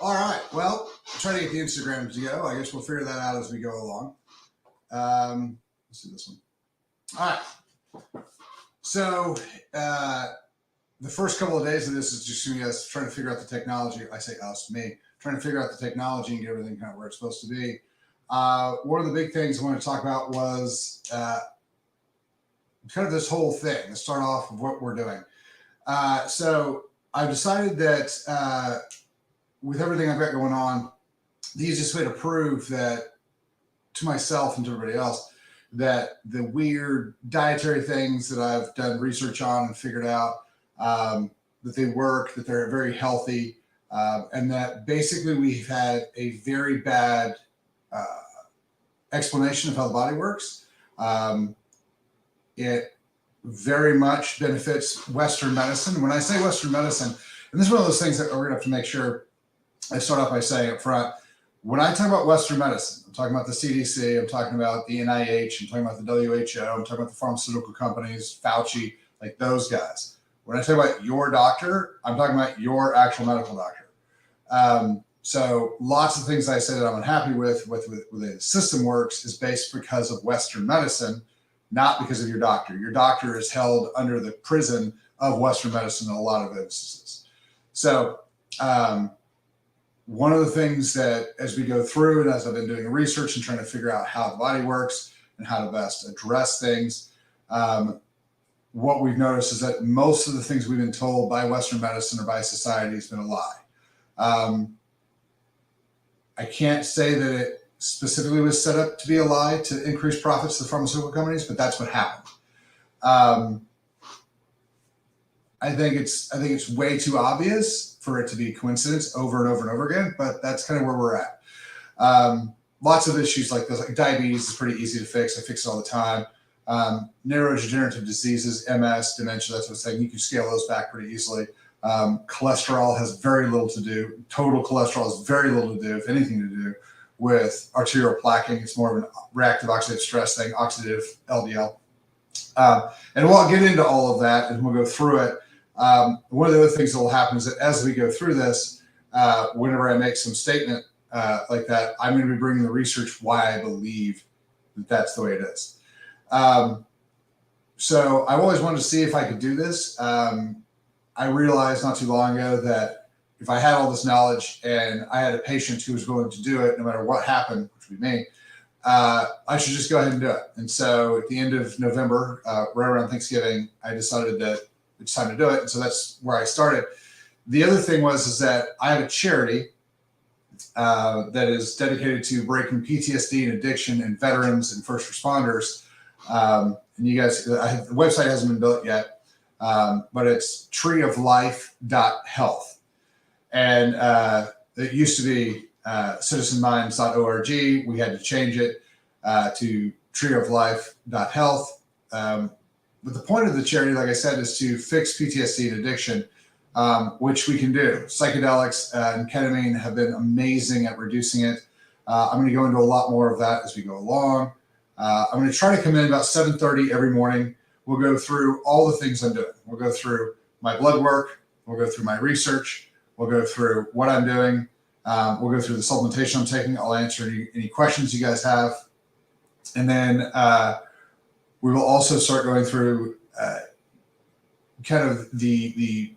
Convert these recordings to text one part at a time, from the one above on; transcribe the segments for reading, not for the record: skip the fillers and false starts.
All right. Well, trying to get the Instagram to go. I guess we'll figure that out as we go along. Let's do this one. All right. So the first couple of days of this is just us trying to figure out the technology. I say us, me, trying to figure out the technology and get everything kind of where it's supposed to be. One of the big things I want to talk about was kind of this whole thing. Let's start off with what we're doing. So I've decided that with everything I've got going on, the easiest way to prove that to myself and to everybody else that the weird dietary things that I've done research on and figured out that they work, that they're very healthy, and that basically we've had a very bad explanation of how the body works. It very much benefits Western medicine. When I say Western medicine, and this is one of those things that we're going to have to make sure I start off by saying up front, when I talk about Western medicine, I'm talking about the CDC, I'm talking about the NIH, I'm talking about the WHO, I'm talking about the pharmaceutical companies, Fauci, like those guys. When I talk about your doctor, I'm talking about your actual medical doctor. So lots of things I say that I'm unhappy with the way the system works is based because of Western medicine, not because of your doctor. Your doctor is held under the prison of Western medicine in a lot of instances. So one of the things that as we go through and as I've been doing research and trying to figure out how the body works and how to best address things, what we've noticed is that most of the things we've been told by Western medicine or by society has been a lie. I can't say that it specifically was set up to be a lie to increase profits to the pharmaceutical companies, but that's what happened. I think it's way too obvious for it to be coincidence over and over and over again, but that's kind of where we're at. Lots of issues like this, like diabetes is pretty easy to fix. I fix it all the time. Neurodegenerative diseases, MS, dementia, that's what I'm saying. You can scale those back pretty easily. Cholesterol has very little to do. Total cholesterol has very little to do, if anything to do, with arterial plaquing. It's more of an reactive oxidative stress thing, oxidative LDL. And we'll get into all of that and we'll go through it. One of the other things that will happen is that as we go through this, whenever I make some statement like that, I'm going to be bringing the research why I believe that that's the way it is. So I always wanted to see if I could do this. I realized not too long ago that if I had all this knowledge and I had a patient who was willing to do it, no matter what happened, which would be me, I should just go ahead and do it. And so at the end of November, right around Thanksgiving, I decided that it's time to do it. And so that's where I started. The other thing is that I have a charity that is dedicated to breaking PTSD and addiction in veterans and first responders. And you guys, the website hasn't been built yet, but it's treeoflife.health. And it used to be citizenminds.org. We had to change it to treeoflife.health. But the point of the charity, like I said, is to fix PTSD and addiction, which we can do. Psychedelics and ketamine have been amazing at reducing it. I'm going to go into a lot more of that as we go along. I'm going to try to come in about 7:30 every morning. We'll go through all the things I'm doing. We'll go through my blood work. We'll go through my research. We'll go through what I'm doing. We'll go through the supplementation I'm taking. I'll answer any questions you guys have. And then we will also start going through kind of the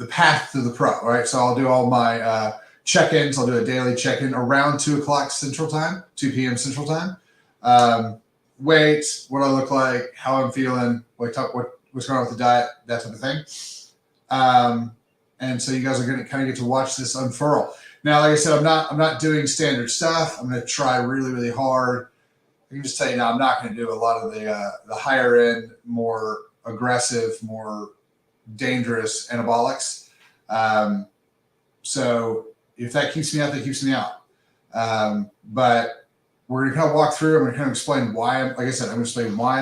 path to the pro, right? So I'll do all my check-ins. I'll do a daily check-in around 2 o'clock Central Time, 2 p.m. Central Time. Weight, what I look like, how I'm feeling, what's going on with the diet, that type of thing. And so you guys are going to kind of get to watch this unfurl. Now, like I said, I'm not doing standard stuff. I'm going to try really, really hard. I can just tell you now, I'm not going to do a lot of the higher end, more aggressive, more dangerous anabolics. So if that keeps me out, that keeps me out. But we're going to kind of walk through. I'm going to kind of explain why I'm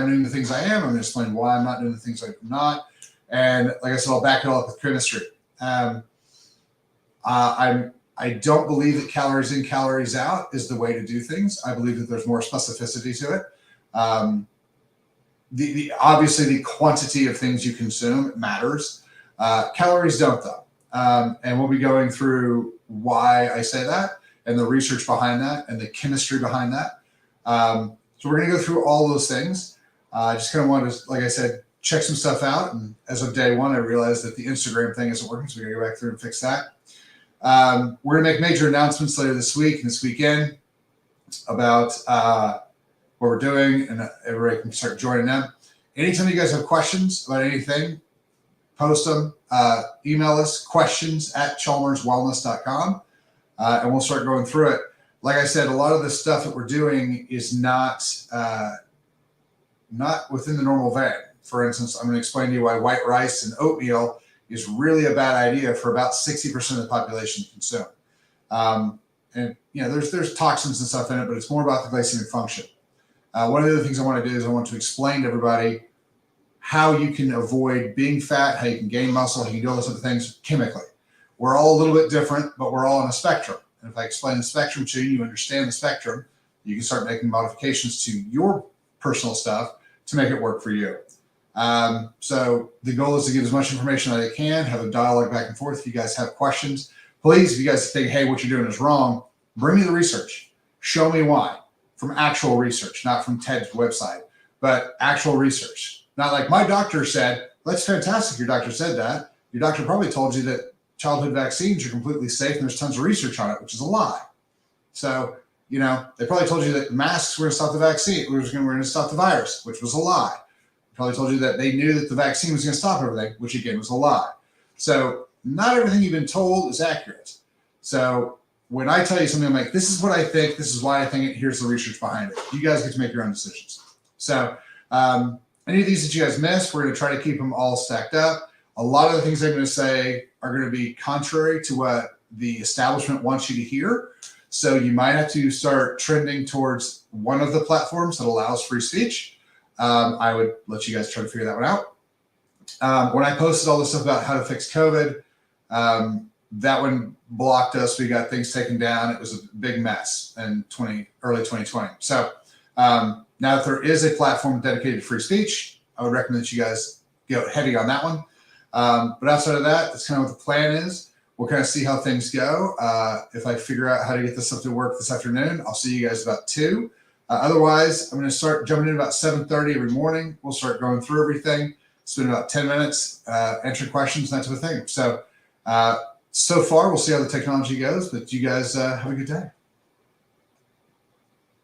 doing the things I am. I'm going to explain why I'm not doing the things I'm not. And like I said, I'll back it all up with chemistry. I don't believe that calories in, calories out is the way to do things. I believe that there's more specificity to it. Obviously the quantity of things you consume matters. Calories don't though. And we'll be going through why I say that and the research behind that and the chemistry behind that. So we're going to go through all those things. I just kind of wanted to, like I said, check some stuff out. And as of day one, I realized that the Instagram thing isn't working, so we got to go back through and fix that. We're going to make major announcements later this week and this weekend about what we're doing, and everybody can start joining them. Anytime you guys have questions about anything, post them, email us, questions@chalmerswellness.com, and we'll start going through it. Like I said, a lot of the stuff that we're doing is not within the normal vein. For instance, I'm going to explain to you why white rice and oatmeal is really a bad idea for about 60% of the population to consume. And there's toxins and stuff in it, but it's more about the glycemic function. One of the other things I want to do is I want to explain to everybody how you can avoid being fat, how you can gain muscle, how you can do all those other things chemically. We're all a little bit different, but we're all on a spectrum. And if I explain the spectrum to you, you understand the spectrum, you can start making modifications to your personal stuff to make it work for you. So the goal is to get as much information as I can, have a dialogue back and forth. If you guys have questions, please, if you guys think, hey, what you're doing is wrong, bring me the research. Show me why. From actual research, not from Ted's website, but actual research. Not like my doctor said, that's fantastic. Your doctor said that. Your doctor probably told you that childhood vaccines are completely safe and there's tons of research on it, which is a lie. So, they probably told you that masks were going to stop the vaccine. We're going to stop the virus, which was a lie. They probably told you that they knew that the vaccine was going to stop everything, which again was a lie. So not everything you've been told is accurate. So when I tell you something, I'm like, this is what I think, this is why I think it, here's the research behind it. You guys get to make your own decisions. So any of these that you guys missed, we're going to try to keep them all stacked up. A lot of the things I'm going to say are going to be contrary to what the establishment wants you to hear. So you might have to start trending towards one of the platforms that allows free speech. I would let you guys try to figure that one out. When I posted all this stuff about how to fix COVID, that one blocked us. We got things taken down. It was a big mess in early 2020. So now that there is a platform dedicated to free speech, I would recommend that you guys go heavy on that one. But outside of that, that's kind of what the plan is. We'll kind of see how things go. If I figure out how to get this stuff to work this afternoon, I'll see you guys about 2. Otherwise, I'm going to start jumping in about 7:30 every morning. We'll start going through everything, spend about 10 minutes answering questions, that type of thing. So, so far, we'll see how the technology goes, but you guys have a good day.